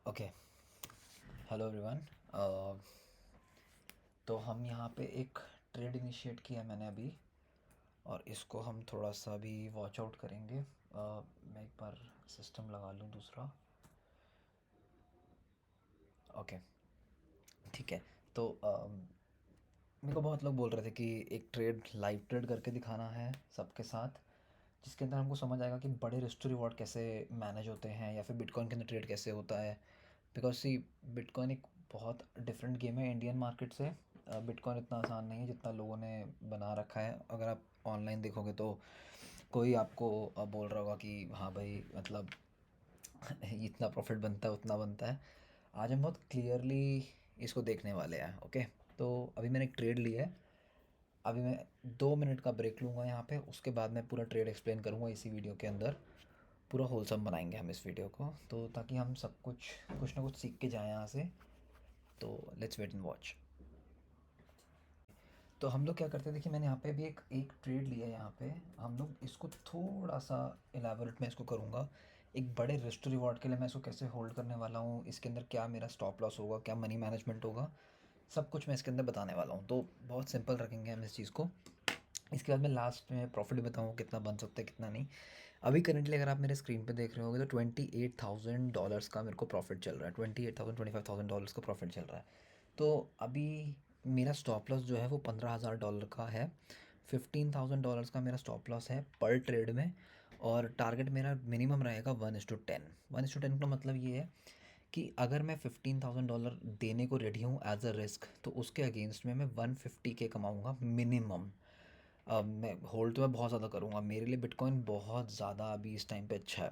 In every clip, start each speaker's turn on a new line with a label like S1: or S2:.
S1: Okay. Hello everyone. तो हम यहाँ पे एक ट्रेड इनिशिएट किया मैंने अभी, और इसको हम थोड़ा सा भी वॉच आउट करेंगे। मैं एक बार सिस्टम लगा लूँ दूसरा। ओके, ठीक है। तो मेरे को बहुत लोग बोल रहे थे कि एक ट्रेड लाइव ट्रेड करके दिखाना है सबके साथ, जिसके अंदर हमको समझ आएगा कि बड़े रिस्क टू रिवॉर्ड कैसे मैनेज होते हैं, या फिर बिटकॉइन के अंदर ट्रेड कैसे होता है। बिकॉज सी, बिटकॉइन एक बहुत डिफरेंट गेम है इंडियन मार्केट से। बिटकॉइन इतना आसान नहीं है जितना लोगों ने बना रखा है। अगर आप ऑनलाइन देखोगे तो कोई आपको बोल रहा होगा कि हाँ भाई, मतलब इतना प्रॉफिट बनता है, उतना बनता है। आज हम बहुत क्लियरली इसको देखने वाले हैं। ओके, तो अभी मैंने एक ट्रेड लिया है। अभी मैं 2 मिनट का ब्रेक लूँगा यहाँ पे, उसके बाद मैं पूरा ट्रेड एक्सप्लेन करूँगा इसी वीडियो के अंदर। पूरा होलसम बनाएंगे हम इस वीडियो को, तो ताकि हम सब कुछ कुछ ना कुछ सीख के जाएँ यहाँ से। तो लेट्स वेट एंड वॉच। तो हम लोग क्या करते हैं, देखिए मैंने यहाँ पे भी एक एक ट्रेड लिया है। यहाँ पे हम लोग इसको थोड़ा सा एलाबोरेट मैं इसको करूँगा। एक बड़े रिस्क टू रिवॉर्ड के लिए मैं इसको कैसे होल्ड करने वाला हूँ, इसके अंदर क्या मेरा स्टॉप लॉस होगा, क्या मनी मैनेजमेंट होगा, सब कुछ मैं इसके अंदर बताने वाला हूँ। तो बहुत सिंपल रखेंगे हम इस चीज़ को। इसके बाद मैं लास्ट में प्रॉफिट बताऊँ कितना बन सकता है कितना नहीं। अभी करेंटली अगर आप मेरे स्क्रीन पे देख रहे होगे तो $28,000 का मेरे को प्रॉफिट चल रहा है। 28,000 $25,000 का प्रॉफिट चल रहा है। तो अभी मेरा स्टॉप लॉस जो है वो $15,000 का है। $15,000 का मेरा स्टॉप लॉस है पर ट्रेड में। और टारगेट मेरा मिनिमम रहेगा 1:10। 1:10 का मतलब ये है कि अगर मैं $15,000 देने को रेडी हूँ एज अ रिस्क, तो उसके अगेंस्ट में मैं 150K कमाऊँगा मिनिमम। अब मैं होल्ड तो मैं बहुत ज़्यादा करूँगा। मेरे लिए बिटकॉइन बहुत ज़्यादा अभी इस टाइम पे अच्छा है।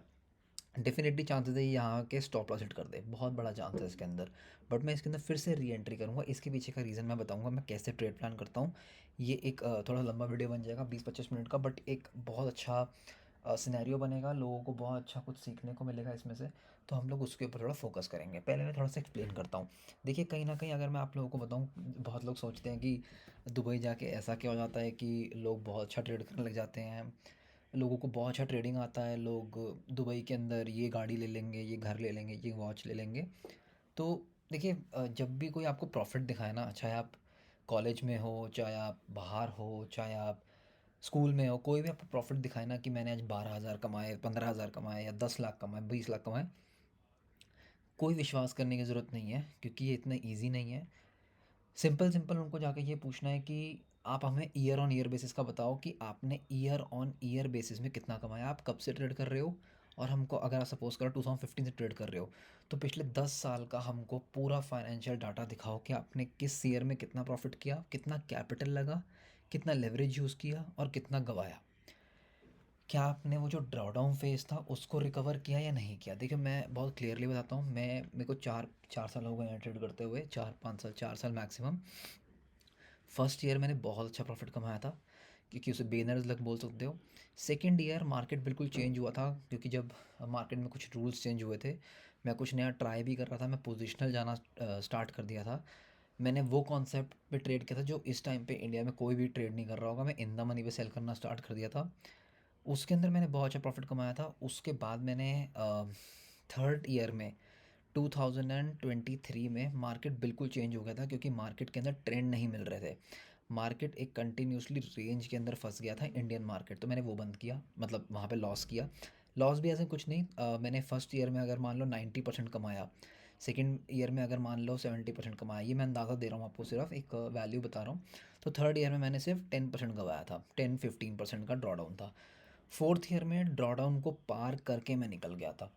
S1: डेफिनेटली चांसेस है ये यहाँ के स्टॉप लॉस हिट कर दे, बहुत बड़ा चांस है इसके अंदर। बट मैं इसके अंदर फिर से री एंट्री करूँगा। इसके पीछे का रीज़न मैं बताऊँगा, मैं कैसे ट्रेड प्लान करता हूँ। ये एक थोड़ा लंबा वीडियो बन जाएगा, 20-25 मिनट का, बट एक बहुत अच्छा सिनेरियो बनेगा। लोगों को बहुत अच्छा कुछ सीखने को मिलेगा इसमें से। तो हम लोग उसके ऊपर थोड़ा फोकस करेंगे। पहले मैं थोड़ा सा एक्सप्लेन करता हूँ। देखिए कहीं ना कहीं अगर मैं आप लोगों को बताऊँ, बहुत लोग सोचते हैं कि दुबई जाके ऐसा क्या हो जाता है कि लोग बहुत अच्छा ट्रेड करने लग जाते हैं, लोगों को बहुत अच्छा ट्रेडिंग आता है, लोग दुबई के अंदर ये गाड़ी ले लेंगे, ये घर ले लेंगे, ये वॉच ले लेंगे। तो देखिए जब भी कोई आपको प्रॉफिट दिखाए ना, चाहे आप कॉलेज में हो, चाहे आप बाहर हो, चाहे आप स्कूल में हो, कोई भी आपको प्रॉफिट दिखाए ना कि मैंने आज 12,000 कमाए, 15,000 कमाए, या 10 लाख कमाए, 20 लाख कमाए, कोई विश्वास करने की ज़रूरत नहीं है, क्योंकि ये इतना ईजी नहीं है। सिंपल सिंपल उनको जाके ये पूछना है कि आप हमें ईयर ऑन ईयर बेसिस का बताओ कि आपने ईयर ऑन ईयर बेसिस में कितना कमाया, आप कब से ट्रेड कर रहे हो। और हमको अगर आप सपोज करो 2015 से ट्रेड कर रहे हो, तो पिछले 10 साल का हमको पूरा फाइनेंशियल डाटा दिखाओ कि आपने किस ईयर में कितना प्रॉफिट किया, कितना कैपिटल लगा, कितना लेवरेज यूज़ किया, और कितना गवाया। क्या आपने वो जो ड्रॉडाउन फेज़ था उसको रिकवर किया या नहीं किया। देखिए मैं बहुत क्लियरली बताता हूँ। मैं मेरे को चार चार साल हो गए हैं ट्रेड करते हुए, 4-5 साल, 4 साल मैक्सिमम। फर्स्ट ईयर मैंने बहुत अच्छा प्रॉफिट कमाया था, क्योंकि उसे बेनर्स लक बोल सकते हो। सेकेंड ईयर मार्केट बिल्कुल चेंज हुआ था, क्योंकि जब मार्केट में कुछ रूल्स चेंज हुए थे, मैं कुछ नया ट्राई भी कर रहा था। मैं पोजिशनल जाना स्टार्ट कर दिया था। मैंने वो कॉन्सेप्ट पे ट्रेड किया था जो इस टाइम पे इंडिया में कोई भी ट्रेड नहीं कर रहा होगा। मैं इन द मनी पे सेल करना स्टार्ट कर दिया था। उसके अंदर मैंने बहुत अच्छा प्रॉफिट कमाया था। उसके बाद मैंने थर्ड ईयर में 2023 में मार्केट बिल्कुल चेंज हो गया था, क्योंकि मार्केट के अंदर ट्रेंड नहीं मिल रहे थे। मार्केट एक कंटिन्यूसली रेंज के अंदर फंस गया था इंडियन मार्केट। तो मैंने वो बंद किया, मतलब वहाँ पे लॉस किया। लॉस भी ऐसे कुछ नहीं, मैंने फर्स्ट ईयर में अगर मान लो 90% कमाया, सेकेंड ईयर में अगर मान लो 70% कमाया। ये मैं अंदाज़ा दे रहा हूँ आपको, सिर्फ एक वैल्यू बता रहा हूँ। तो थर्ड ईयर में मैंने सिर्फ 10% गवाया था, 10-15% का ड्रॉडाउन था। फोर्थ ईयर में ड्रॉडाउन को पार करके मैं निकल गया था।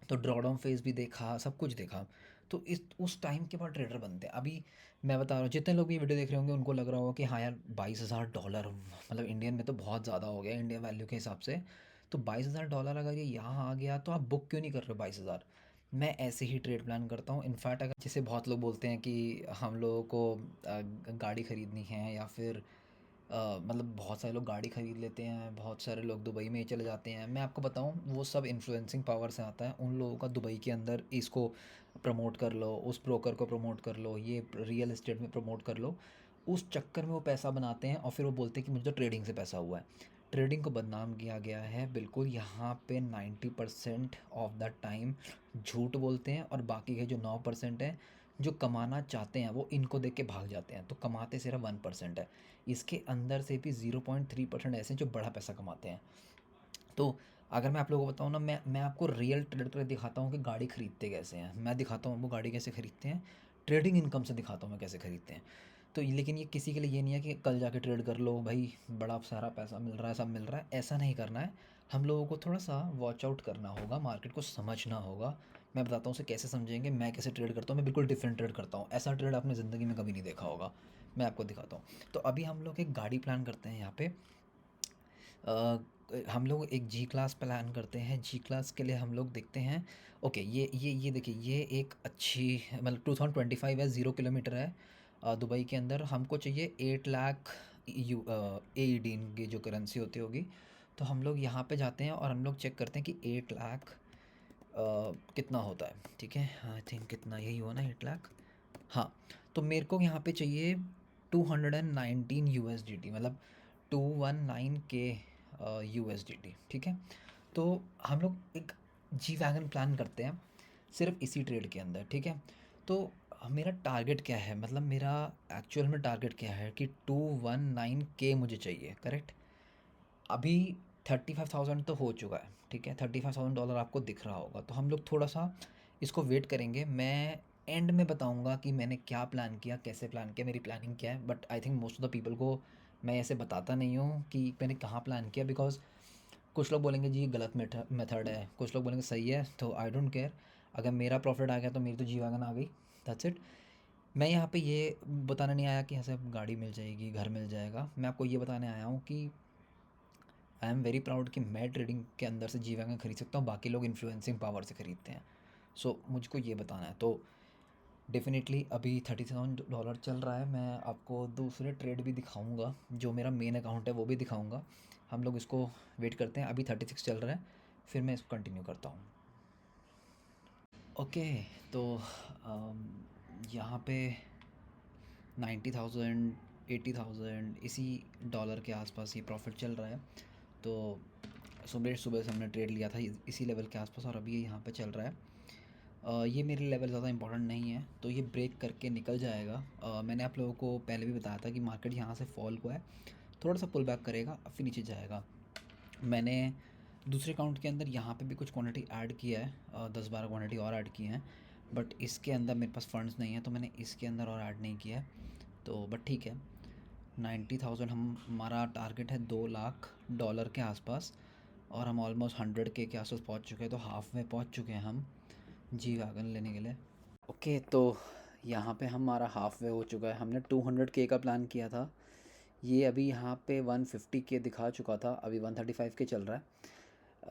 S1: तो ड्रॉडाउन फेज़ भी देखा, सब कुछ देखा। तो इस उस टाइम के बाद ट्रेडर बनते हैं। अभी मैं बता रहा हूँ, जितने लोग ये वीडियो देख रहे होंगे उनको लग रहा होगा कि हाँ यार, $22,000 मतलब इंडियन में तो बहुत ज़्यादा हो गया, इंडियन वैल्यू के हिसाब से। तो $22,000 अगर ये यहाँ आ गया तो आप बुक क्यों नहीं कर रहे हो 22,000। मैं ऐसे ही ट्रेड प्लान करता हूँ। इनफैक्ट अगर जैसे बहुत लोग बोलते हैं कि हम लोगों को गाड़ी ख़रीदनी है, या फिर मतलब बहुत सारे लोग गाड़ी ख़रीद लेते हैं, बहुत सारे लोग दुबई में ही चले जाते हैं। मैं आपको बताऊं, वो सब इन्फ्लुएंसिंग पावर से आता है। उन लोगों का दुबई के अंदर इसको प्रमोट कर लो, उस ब्रोकर को प्रमोट कर लो, ये रियल एस्टेट में प्रमोट कर लो। उस चक्कर में वो पैसा बनाते हैं, और फिर वो बोलते हैं कि मुझे तो ट्रेडिंग से पैसा हुआ है। ट्रेडिंग को बदनाम किया गया है बिल्कुल। यहाँ पे 90% ऑफ द टाइम झूठ बोलते हैं और बाकी के जो 9% है जो कमाना चाहते हैं वो इनको देख के भाग जाते हैं, तो कमाते सिर्फ 1% है। इसके अंदर से भी 0.3% ऐसे हैं जो बड़ा पैसा कमाते हैं। तो अगर मैं आप लोगों को बताऊँ ना, मैं आपको रियल ट्रेड करके दिखाता हूँ कि गाड़ी खरीदते कैसे हैं, मैं दिखाता हूँ वो गाड़ी कैसे खरीदते हैं, ट्रेडिंग इनकम से दिखाता हूँ मैं कैसे खरीदते हैं। तो लेकिन ये किसी के लिए ये नहीं है कि कल जाके ट्रेड कर लो भाई, बड़ा सारा पैसा मिल रहा है, सब मिल रहा है, ऐसा नहीं करना है। हम लोगों को थोड़ा सा वॉच आउट करना होगा, मार्केट को समझना होगा। मैं बताता हूँ उसे कैसे समझेंगे। मैं कैसे ट्रेड करता हूँ, मैं बिल्कुल डिफरेंट ट्रेड करता हूँ, ऐसा ट्रेड आपने ज़िंदगी में कभी नहीं देखा होगा। मैं आपको दिखाता हूँ। तो अभी हम लोग एक गाड़ी प्लान करते हैं यहाँ पे। अ, हम लोग एक जी क्लास प्लान करते हैं। जी क्लास के लिए हम लोग देखते हैं। ओके, ये देखिए, ये एक अच्छी मतलब 2025 है, 0 किलोमीटर है। दुबई के अंदर हमको चाहिए 8 लाख AED, इनकी जो करेंसी होती होगी। तो हम लोग यहाँ पे जाते हैं और हम लोग चेक करते हैं कि 8 लाख कितना होता है। ठीक है, आई थिंक कितना, यही हुआ ना 8 लाख। हाँ, तो मेरे को यहाँ पे चाहिए 219 USDT, मतलब 219 के USDT। ठीक है, तो हम लोग एक जी वैगन प्लान करते हैं सिर्फ इसी ट्रेड के अंदर। ठीक है, तो मेरा टारगेट क्या है, मतलब मेरा एक्चुअल में टारगेट क्या है कि 219K मुझे चाहिए, करेक्ट। अभी 35,000 तो हो चुका है। ठीक है, $35,000 आपको दिख रहा होगा। तो हम लोग थोड़ा सा इसको वेट करेंगे। मैं एंड में बताऊंगा कि मैंने क्या प्लान किया, कैसे प्लान किया, मेरी प्लानिंग क्या है। But I think most of the people को मैं ऐसे बताता नहीं हूँ कि मैंने कहाँ प्लान किया, बिकॉज कुछ लोग बोलेंगे जी गलत मेथड है, कुछ लोग बोलेंगे सही है। तो आई डोंट केयर, अगर मेरा प्रॉफिट आ गया तो मेरी तो जी वैगन आ गई, दैट्स इट। मैं यहाँ पे ये बताने नहीं आया कि यहाँ से गाड़ी मिल जाएगी, घर मिल जाएगा। मैं आपको ये बताने आया हूँ कि आई एम वेरी प्राउड कि मैं ट्रेडिंग के अंदर से जी वैगन खरीद सकता हूँ, बाकी लोग इन्फ्लुएंसिंग पावर से ख़रीदते हैं। सो मुझको ये बताना है। तो डेफिनेटली अभी $30,000 चल रहा है। मैं आपको दूसरे ट्रेड भी दिखाऊंगा, जो मेरा मेन अकाउंट है वो भी दिखाऊंगा। हम लोग इसको वेट करते हैं। अभी 36 चल रहा है, फिर मैं इसको कंटिन्यू करता हूँ। ओके, तो यहाँ पे 90,000, 80,000 इसी डॉलर के आसपास ये प्रॉफिट चल रहा है। तो सुबह सुबह से हमने ट्रेड लिया था इसी लेवल के आसपास, और अभी ये यहाँ पे चल रहा है। ये मेरे लेवल ज़्यादा इंपॉर्टेंट नहीं है, तो ये ब्रेक करके निकल जाएगा। मैंने आप लोगों को पहले भी बताया था कि मार्केट यहाँ से फॉल हुआ है, थोड़ा सा पुल बैक करेगा, फिर नीचे जाएगा। मैंने दूसरे अकाउंट के अंदर यहाँ पे भी कुछ क्वांटिटी ऐड किया है, 10-12 क्वांटिटी और ऐड की हैं। बट इसके अंदर मेरे पास फंड्स नहीं है, तो मैंने इसके अंदर और ऐड नहीं किया है। तो बट ठीक है, 90,000 हमारा टारगेट है, $2 लाख के आसपास, और हम ऑलमोस्ट 100K के आसपास पहुँच चुके हैं। तो हाफ में पहुँच चुके हैं हम जी वैगन लेने के लिए। ओके, तो यहाँ पे हमारा हाफ वे हो चुका है। हमने 200K का प्लान किया था, ये अभी यहाँ पे 150K दिखा चुका था, अभी 135K चल रहा है।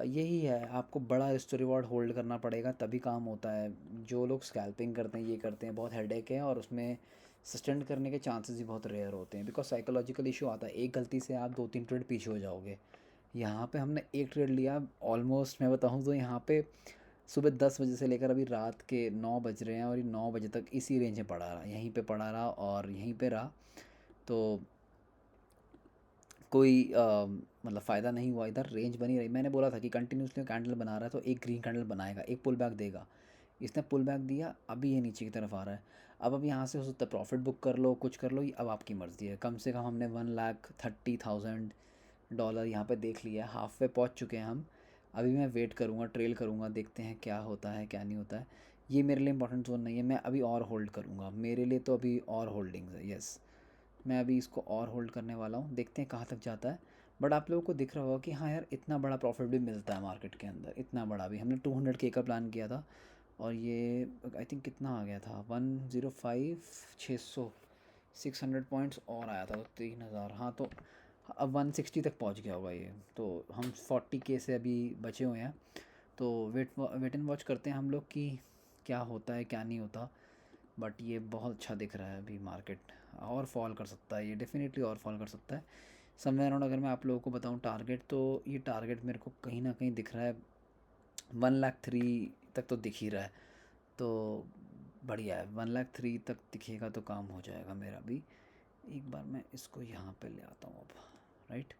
S1: यही है, आपको बड़ा रिस्क रिवॉर्ड होल्ड करना पड़ेगा तभी काम होता है। जो लोग स्कैल्पिंग करते हैं, ये करते हैं, बहुत हेडेक है, और उसमें सस्टेन करने के चांसेस ही बहुत रेयर होते हैं, बिकॉज साइकोलॉजिकल इशू आता है। एक गलती से आप 2-3 ट्रेड पीछे हो जाओगे। यहाँ पे हमने एक ट्रेड लिया, ऑलमोस्ट मैं बताऊँ तो यहाँ पे सुबह 10 बजे से लेकर अभी रात के 9 बज रहे हैं, और ये 9 बजे तक इसी रेंज में पड़ा रहा, यहीं पे पड़ा रहा और यहीं पे रहा। तो कोई मतलब फ़ायदा नहीं हुआ, इधर रेंज बनी रही। मैंने बोला था कि कंटिन्यूसली कैंडल बना रहा है तो एक ग्रीन कैंडल बनाएगा, एक पुल बैक देगा। इसने पुल बैक दिया, अभी ये नीचे की तरफ आ रहा है। अब यहाँ से हो सकता है प्रॉफिट बुक कर लो, कुछ कर लो, ये अब आपकी मर्ज़ी है। कम से कम हमने $1,30,000 यहाँ पे देख लिया है, हाफ वे पहुँच चुके हैं हम। अभी मैं वेट करूँगा, ट्रेल करूँगा, देखते हैं क्या होता है क्या नहीं होता है। ये मेरे लिए इंपॉर्टेंट जोन नहीं है, मैं अभी और होल्ड करूँगा, मेरे लिए तो अभी और होल्डिंग्स है। यस, मैं अभी इसको और होल्ड करने वाला हूँ, देखते हैं कहाँ तक जाता है। बट आप लोगों को दिख रहा होगा कि हाँ यार, इतना बड़ा प्रॉफिट भी मिलता है मार्केट के अंदर, इतना बड़ा भी। हमने 200K का प्लान किया था, और ये आई थिंक कितना आ गया था, 105, 600, 600 पॉइंट्स और आया था, तो 3,000। हाँ, तो अब 160 तक पहुँच गया होगा ये। तो हम 40K से अभी बचे हुए हैं। तो वेट एंड वॉच करते हैं हम लोग कि क्या होता है क्या नहीं होता। बट ये बहुत अच्छा दिख रहा है अभी मार्केट, और फॉल कर सकता है, ये डेफिनेटली और फॉल कर सकता है समवेयर अराउंड। अगर मैं आप लोगों को बताऊं टारगेट, तो ये टारगेट मेरे को कहीं ना कहीं दिख रहा है 1,03 तक तो दिख ही रहा है। तो बढ़िया है, 1,03 तक दिखेगा तो काम हो जाएगा मेरा भी। एक बार मैं इसको यहाँ पे ले आता हूँ अब, राइट।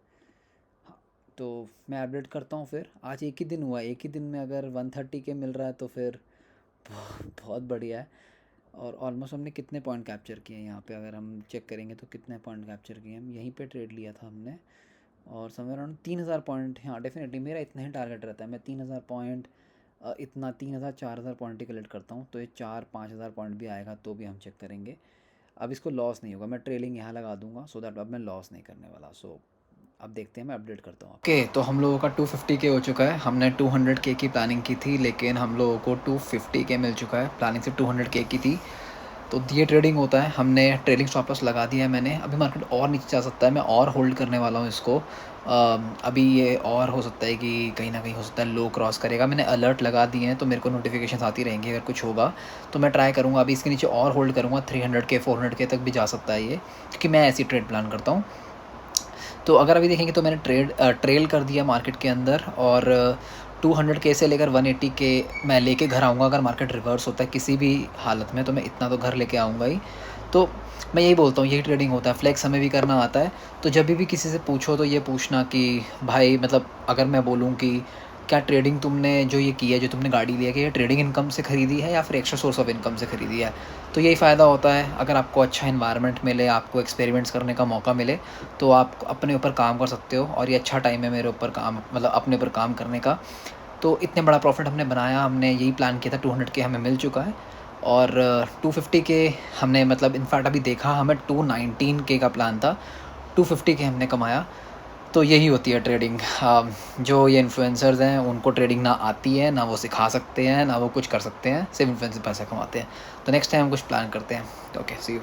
S1: हाँ, तो मैं अपडेट करता हूँ फिर। आज एक ही दिन हुआ, एक ही दिन में अगर 130 के मिल रहा है तो फिर बहुत बढ़िया है। और ऑलमोस्ट हमने कितने पॉइंट कैप्चर किए हैं यहाँ पे, अगर हम चेक करेंगे तो कितने पॉइंट कैप्चर किए हम यहीं पे ट्रेड लिया था हमने। और समवेयर अराउंड 3000 पॉइंट। हाँ डेफिनेटली मेरा इतना ही टारगेट रहता है, मैं 3000 पॉइंट, इतना 3000 4000 पॉइंट ही कलेक्ट करता हूँ। तो ये 4-5000 पॉइंट भी आएगा तो भी हम चेक करेंगे। अब इसको लॉस नहीं होगा, मैं ट्रेलिंग यहाँ लगा दूंगा सो दैट अब मैं लॉस नहीं करने वाला। सो अब देखते हैं, मैं अपडेट करता हूँ। ओके तो हम लोगों का 250 के हो चुका है। हमने 200 के की प्लानिंग की थी लेकिन हम लोगों को 250 के मिल चुका है। प्लानिंग सिर्फ 200 के की थी। तो ये ट्रेडिंग होता है, हमने ट्रेलिंग स्टॉप लॉस लगा दिया है मैंने। अभी मार्केट और नीचे जा सकता है, मैं और होल्ड करने वाला हूँ इसको। अभी ये और हो सकता है कि कहीं ना कहीं हो सकता है लो क्रॉस करेगा। मैंने अलर्ट लगा दिए हैं तो मेरे को नोटिफिकेशन आती रहेंगी अगर कुछ होगा। तो मैं ट्राई करूँगा अभी इसके नीचे और होल्ड करूँगा। 300 के 400 के तक भी जा सकता है ये, क्योंकि मैं ऐसी ट्रेड प्लान करता हूँ। तो अगर अभी देखेंगे तो मैंने ट्रेल कर दिया मार्केट के अंदर। और 200 के से लेकर 180 के मैं लेके घर आऊँगा। अगर मार्केट रिवर्स होता है किसी भी हालत में तो मैं इतना तो घर लेके आऊँगा ही। तो मैं यही बोलता हूँ, यही ट्रेडिंग होता है। फ्लेक्स हमें भी करना आता है। तो जब भी किसी से पूछो तो ये पूछना कि भाई मतलब अगर मैं बोलूँ कि क्या ट्रेडिंग तुमने जो ये की है, जो तुमने गाड़ी लिया, कि ये ट्रेडिंग इनकम से ख़रीदी है या फिर एक्स्ट्रा सोर्स ऑफ इनकम से ख़रीदी है। तो यही फ़ायदा होता है, अगर आपको अच्छा इन्वायरमेंट मिले, आपको एक्सपेरिमेंट्स करने का मौका मिले तो आप अपने ऊपर काम कर सकते हो। और ये अच्छा टाइम है मेरे ऊपर काम, मतलब अपने ऊपर काम करने का। तो इतने बड़ा प्रॉफिट हमने बनाया, हमने यही प्लान किया था। 200 के हमें मिल चुका है। और 250 के हमने मतलब इनफैक्ट अभी देखा, हमें 219 के का प्लान था, 250 के हमने कमाया। तो यही होती है ट्रेडिंग। जो ये इन्फ्लुएंसर्स हैं उनको ट्रेडिंग ना आती है, ना वो सिखा सकते हैं, ना वो कुछ कर सकते हैं, सिर्फ इन्फ्लुएंसर पैसा कमाते हैं। तो नेक्स्ट टाइम हम कुछ प्लान करते हैं। Okay see you.